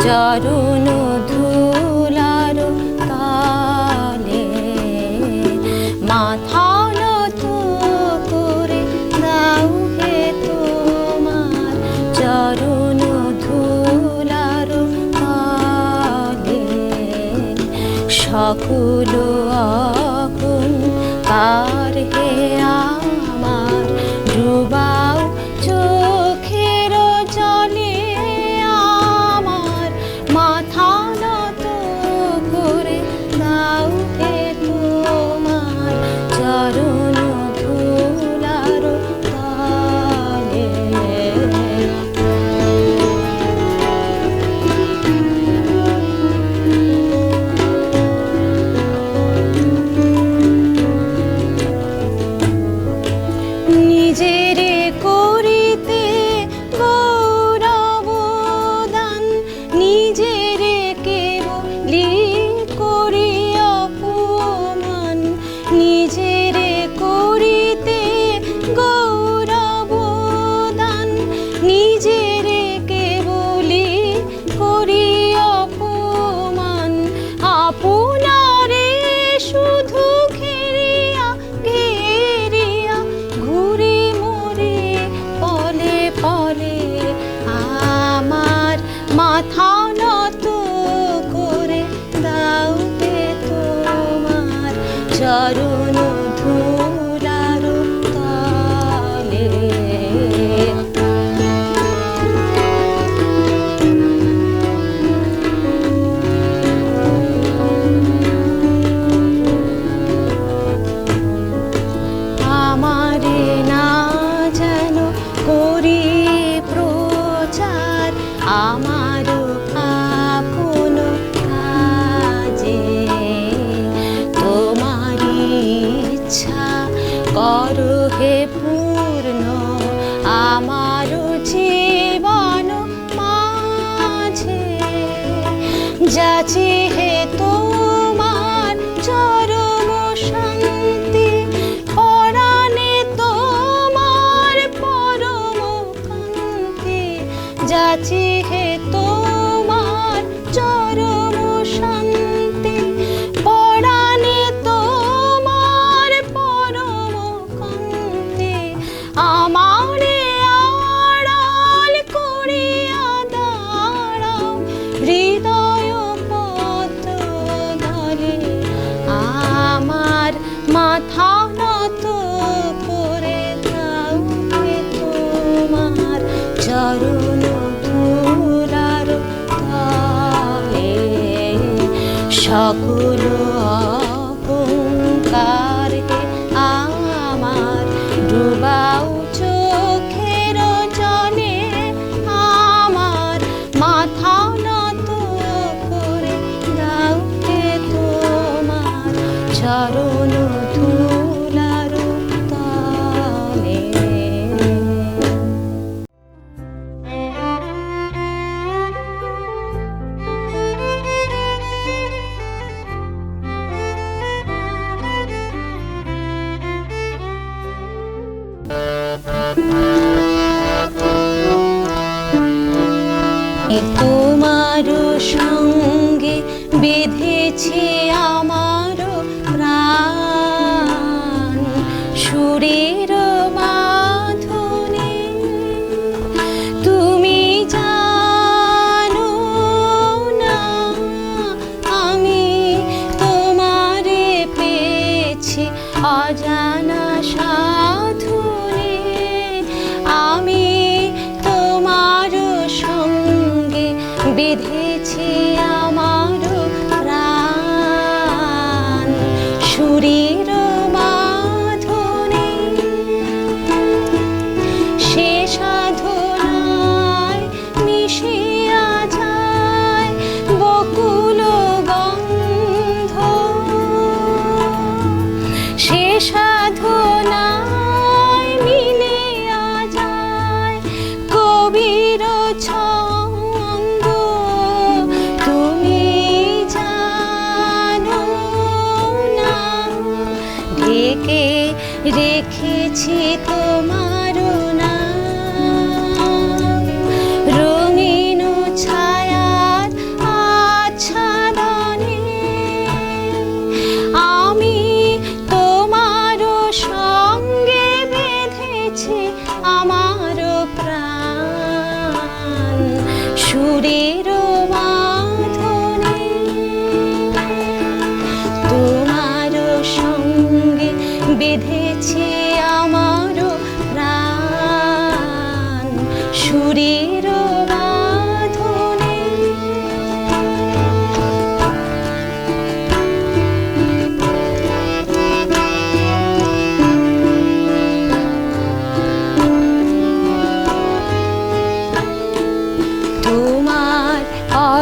চরণ ধুলার তলে মাথা নত করে দাও হে তোমার চরণ ধুলার তলে সকল অগুণ কার হে আমার ডুবাও চোখের জলে আমার মাথা নত করে দাও হে তোমার চরণ ধুলার তলে নিজের করিতে গৌরব দান নিজের কেবলি করি অপমান নিজের করিতে গৌরব দান নিজের কেবলি করি অপমান আপনারে শুধু ঘেরিয়া ঘেরিয়া ঘুরে মরে পলে পলে আমার মাথা নত করে দাও হে তোমার চরণ ধুলার তলে আমারে না যেন করি প্রচার আমার আপন কাজে তোমারি ইচ্ছা করো হে পূর্ণ আমার জীবন মাঝে যাচি হে তোমার চরম শান্তি পরাণে তোমার পরম কান্তি যাচি হে তোমার চরম শান্তি পরাণে তোমার পরম কান্তি আমারে আড়াল করিয়া দাঁড়াও হৃদয় পদ্ম ধরে আমার মাথা নত করে দাও হে তোমার চরণ ধুলার তলে সকল অহংকার হে আমার ডুবাও চোখের জলে আমার মাথা নত করে দাও হে তোমার চরণ ধুলার তলে তোমার সঙ্গে বেঁধেছি আমার প্রাণ সুরের বাঁধনে তুমি জানো না আমি তোমারে পেয়েছি অজানা সাধনে আমি তোমার সঙ্গে বেঁধেছি আমার প্রাণ সুরের বাঁধনে সে সাধনায় মিশিয়া যায় বকুল গন্ধ সে সাধনায় মিলিয়া যায় কবির ছন্দ তুমি জানো না ঢেকে রেখেছি তোমার নাম রঙিন ছায়ার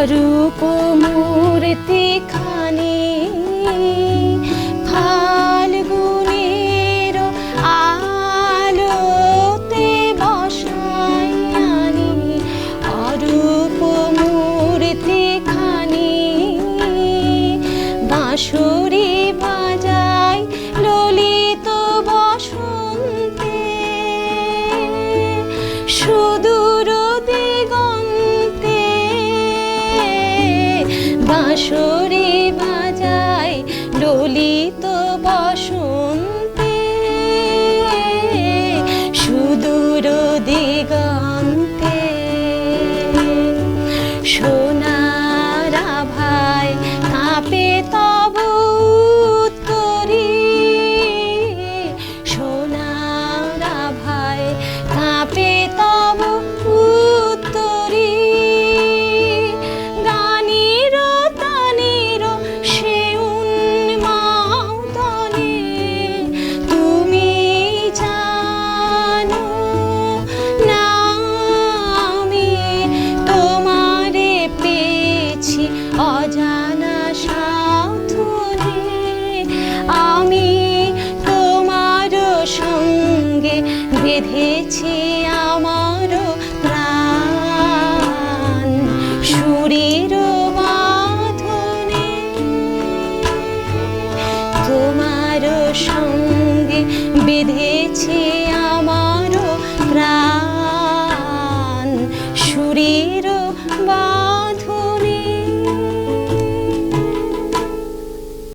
অরূপ মূর্তি খানি ফাল্গুনের আলোতে বসাই আনি, অরূপ মূর্তি খানি বাঁশরি বাজাই ললিত বসন্তে, সুদূর দিগন্তে বাঁশরি বাজাই ললিত বসন্তে, সুদূর দিগন্তে। সোনার আভায় কাঁপে তব উত্তরী, সোনার আভায় কাঁপে তব উত্তরী, গানের তানের সে উন্মাদনে তুমি জানো না আমি তোমারে পেয়েছি অজানা সাধনে, আমি তোমার সঙ্গে বেঁধেছি